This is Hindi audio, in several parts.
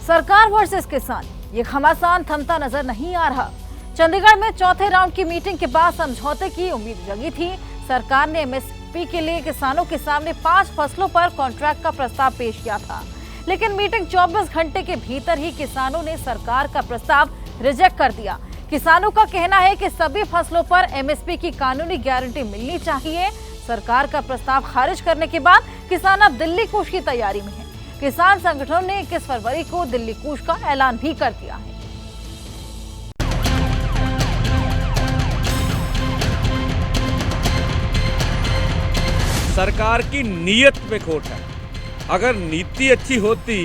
सरकार वर्सेस किसान, ये घमासान थमता नजर नहीं आ रहा। चंडीगढ़ में चौथे राउंड की मीटिंग के बाद समझौते की उम्मीद जगी थी। सरकार ने एमएसपी के लिए किसानों के सामने 5 फसलों पर कॉन्ट्रैक्ट का प्रस्ताव पेश किया था, लेकिन मीटिंग 24 घंटे के भीतर ही किसानों ने सरकार का प्रस्ताव रिजेक्ट कर दिया। किसानों का कहना है कि सभी फसलों पर एमएसपी की कानूनी गारंटी मिलनी चाहिए। सरकार का प्रस्ताव खारिज करने के बाद किसान अब दिल्ली कूच की तैयारी में है। किसान संगठनों ने 21 फरवरी को दिल्ली कूच का ऐलान भी कर दिया है। सरकार की नीयत पे खोट है। अगर नीति अच्छी होती,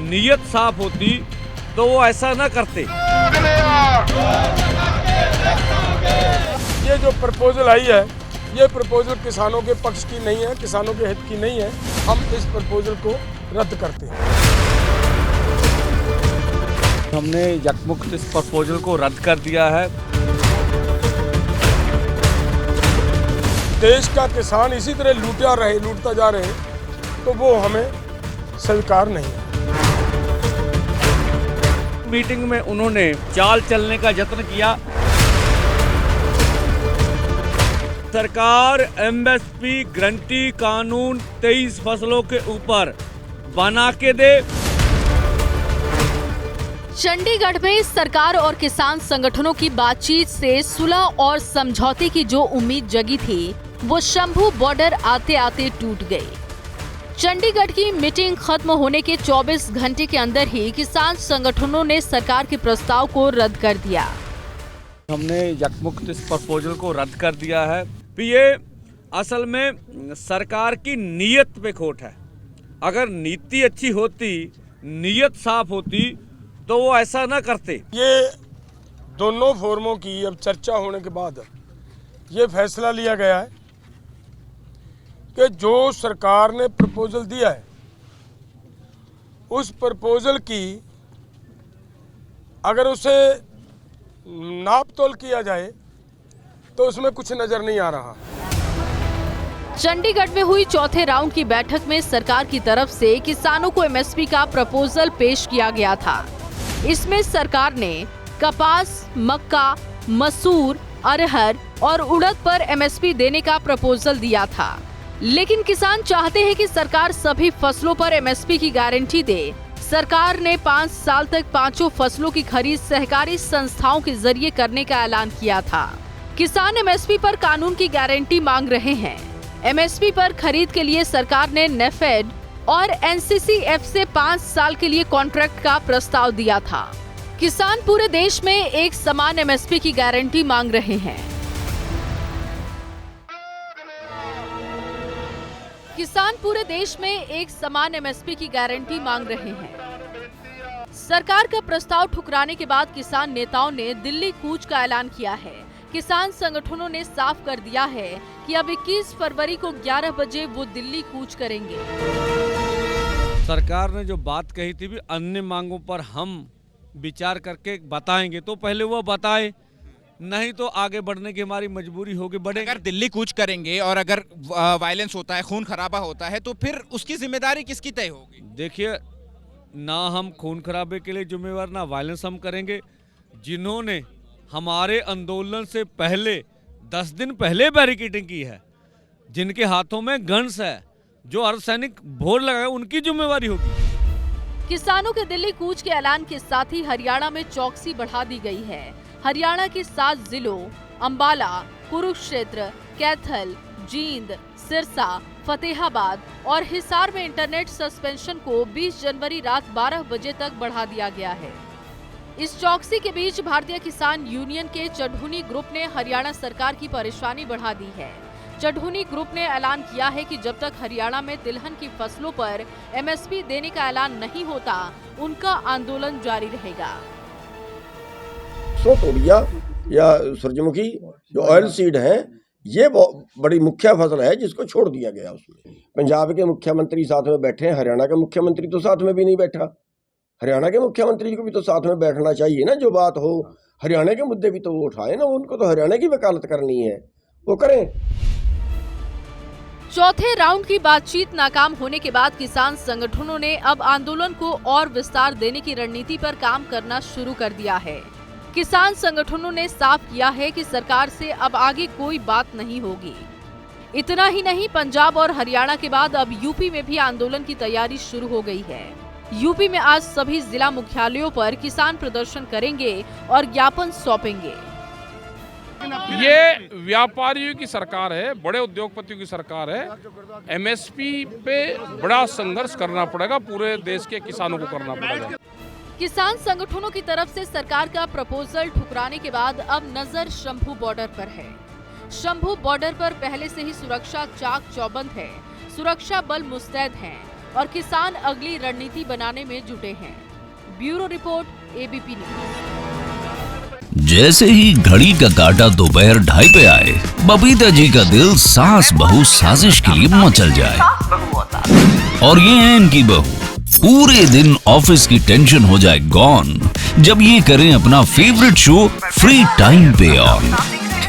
नीयत साफ होती, तो वो ऐसा ना करते। ये जो प्रपोजल आई है, ये प्रपोजल किसानों के पक्ष की नहीं है, किसानों के हित की नहीं है। हम इस प्रपोजल को रद्द करते हैं। हमने यकमुक्त इस प्रपोजल को रद्द कर दिया है। देश का किसान इसी तरह लूटता जा रहे, तो वो हमें स्वीकार नहीं है। मीटिंग में उन्होंने चाल चलने का यत्न किया। सरकार एमएसपी गारंटी कानून 23 फसलों के ऊपर बना के दे। चंडीगढ़ में सरकार और किसान संगठनों की बातचीत से सुलह और समझौते की जो उम्मीद जगी थी, वो शंभू बॉर्डर आते आते टूट गई। चंडीगढ़ की मीटिंग खत्म होने के 24 घंटे के अंदर ही किसान संगठनों ने सरकार के प्रस्ताव को रद्द कर दिया। हमने यकमुक्त इस प्रपोजल को रद्द कर दिया है। ये असल में सरकार की नीयत पे खोट है। अगर नीति अच्छी होती, नीयत साफ होती, तो वो ऐसा ना करते। ये दोनों फोरमों की अब चर्चा होने के बाद ये फैसला लिया गया है कि जो सरकार ने प्रपोजल दिया है, उस प्रपोजल की अगर उसे नाप तोल किया जाए तो उसमें कुछ नजर नहीं आ रहा। चंडीगढ़ में हुई चौथे राउंड की बैठक में सरकार की तरफ से किसानों को एमएसपी का प्रपोजल पेश किया गया था। इसमें सरकार ने कपास, मक्का, मसूर, अरहर और उड़द पर एमएसपी देने का प्रपोजल दिया था, लेकिन किसान चाहते हैं कि सरकार सभी फसलों पर एमएसपी की गारंटी दे। सरकार ने 5 साल तक 5 फसलों की खरीद सहकारी संस्थाओं के जरिए करने का ऐलान किया था। किसान एमएसपी पर कानून की गारंटी मांग रहे हैं। एमएसपी पर खरीद के लिए सरकार ने नेफेड और एनसीसीएफ से 5 साल के लिए कॉन्ट्रैक्ट का प्रस्ताव दिया था। किसान पूरे देश में एक समान एमएसपी की गारंटी मांग रहे हैं। किसान पूरे देश में एक समान एमएसपी की गारंटी मांग रहे हैं। सरकार का प्रस्ताव ठुकराने के बाद किसान नेताओं ने दिल्ली कूच का ऐलान किया है। किसान संगठनों ने साफ कर दिया है कि अब 21 फरवरी को 11 बजे वो दिल्ली कूच करेंगे। सरकार ने जो बात कही थी भी अन्य मांगों पर हम विचार करके बताएंगे, तो पहले वो बताए, नहीं तो आगे बढ़ने की हमारी मजबूरी होगी। बढ़ेंगे। अगर दिल्ली कूच करेंगे और अगर वायलेंस होता है, खून खराबा होता है, तो फिर उसकी जिम्मेदारी किसकी तय होगी? देखिए, ना हम खून खराबे के लिए जिम्मेवार, ना वायलेंस हम करेंगे। जिन्होंने हमारे आंदोलन से पहले 10 दिन पहले बैरिकेडिंग की है, जिनके हाथों में गन्स है, जो अर्धसैनिक भोर लगाए, उनकी जिम्मेवारी होगी। किसानों के दिल्ली कूच के ऐलान के साथ ही हरियाणा में चौकसी बढ़ा दी गई है। हरियाणा के 7 जिलों अंबाला, कुरुक्षेत्र, कैथल, जींद, सिरसा, फतेहाबाद और हिसार में इंटरनेट सस्पेंशन को 20 जनवरी रात 12 बजे तक बढ़ा दिया गया है। इस चौकसी के बीच भारतीय किसान यूनियन के चढ़ूनी ग्रुप ने हरियाणा सरकार की परेशानी बढ़ा दी है। चढ़ूनी ग्रुप ने ऐलान किया है कि जब तक हरियाणा में तिलहन की फसलों पर एमएसपी देने का ऐलान नहीं होता, उनका आंदोलन जारी रहेगा। तोड़िया या सूरजमुखी जो ऑयल सीड है, ये बड़ी मुख्य फसल है जिसको छोड़ दिया गया। उसमें पंजाब के मुख्यमंत्री साथ में बैठे हैं, हरियाणा का मुख्यमंत्री तो साथ में भी नहीं बैठा। हरियाणा के मुख्यमंत्री को भी तो साथ में बैठना चाहिए ना। जो बात हो, हरियाणा के मुद्दे भी तो वो उठाए ना। उनको तो हरियाणा की वकालत करनी है, वो करें। चौथे राउंड की बातचीत नाकाम होने के बाद किसान संगठनों ने अब आंदोलन को और विस्तार देने की रणनीति पर काम करना शुरू कर दिया है। किसान संगठनों ने साफ किया है कि सरकार से अब आगे कोई बात नहीं होगी। इतना ही नहीं, पंजाब और हरियाणा के बाद अब यूपी में भी आंदोलन की तैयारी शुरू हो गई है। यूपी में आज सभी जिला मुख्यालयों पर किसान प्रदर्शन करेंगे और ज्ञापन सौंपेंगे। ये व्यापारियों की सरकार है, बड़े उद्योगपतियों की सरकार है। एमएसपी पे बड़ा संघर्ष करना पड़ेगा, पूरे देश के किसानों को करना पड़ेगा। किसान संगठनों की तरफ से सरकार का प्रपोजल ठुकराने के बाद अब नजर शंभू बॉर्डर पर है। शंभू बॉर्डर पर पहले से ही सुरक्षा चाक चौबंद है, सुरक्षा बल मुस्तैद हैं और किसान अगली रणनीति बनाने में जुटे हैं। Bureau report, ABP news. जैसे ही घड़ी का काटा दोपहर 2:30 पे आए, बबीता जी का दिल सास बहू साजिश के लिए मचल जाए। और ये है इनकी बहू, पूरे दिन ऑफिस की टेंशन हो जाए गॉन जब ये करें अपना फेवरेट शो फ्री टाइम पे ऑन।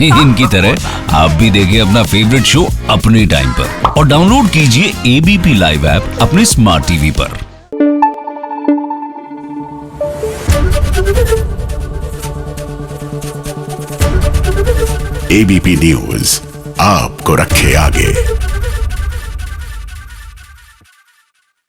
इनकी तरह आप भी देखें अपना फेवरेट शो अपने टाइम पर और डाउनलोड कीजिए एबीपी लाइव ऐप अपने स्मार्ट टीवी पर। एबीपी न्यूज आपको रखे आगे।